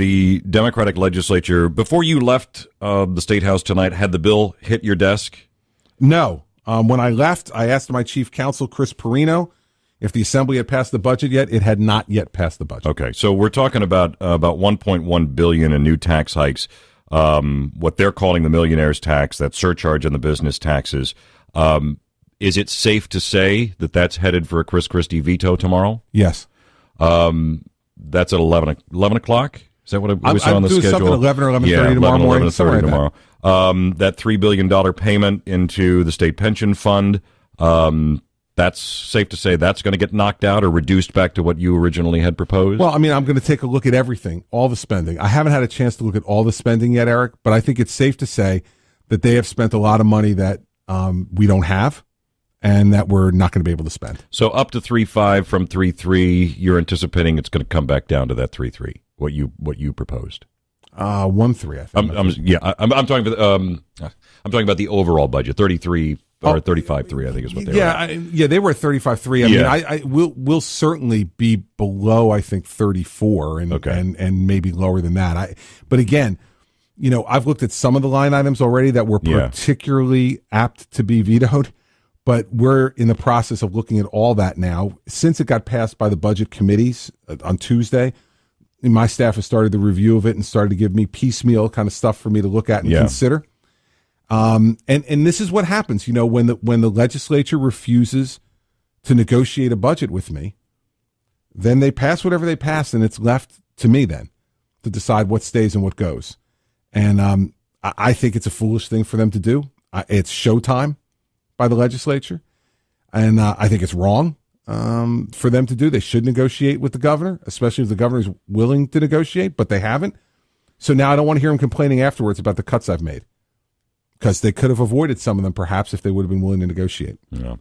the Democratic legislature, before you left the State House tonight, had the bill hit your desk? No. When I left, I asked my chief counsel, Chris Perino, if the Assembly had passed the budget yet. It had not yet passed the budget. Okay, so we're talking about $1.1 billion in new tax hikes, what they're calling the millionaire's tax, that surcharge on the business taxes. Is it safe to say that that's headed for a Chris Christie veto tomorrow? Yes. That's at 11 o'clock? Is that what we saw on the schedule? I'm doing something 11 or 11:30 tomorrow morning. 11:30 tomorrow. That $3 billion payment into the state pension fund, that's safe to say that's going to get knocked out or reduced back to what you originally had proposed? Well, I mean, I'm going to take a look at everything, all the spending. I haven't had a chance to look at all the spending yet, Eric, but I think it's safe to say that they have spent a lot of money that we don't have and that we're not going to be able to spend. So up to 3.5 from 3.3, you're anticipating it's going to come back down to that 3.3, what you proposed? 1.3, I think. I'm talking about the overall budget, 33 or 35.3, I think is what they were. They were at 35.3. I mean, we'll certainly be below, I think, 34 and maybe lower than that. But again, I've looked at some of the line items already that were particularly apt to be vetoed, but we're in the process of looking at all that now. Since it got passed by the budget committees on Tuesday, my staff has started the review of it and started to give me piecemeal kind of stuff for me to look at and consider. And this is what happens, when the legislature refuses to negotiate a budget with me, then they pass whatever they pass, and it's left to me then to decide what stays and what goes. And I think it's a foolish thing for them to do. It's showtime by the legislature, and I think it's wrong for them to do. They should negotiate with the governor, especially if the governor is willing to negotiate, but they haven't. So now I don't want to hear them complaining afterwards about the cuts I've made, because they could have avoided some of them perhaps if they would have been willing to negotiate. Yeah.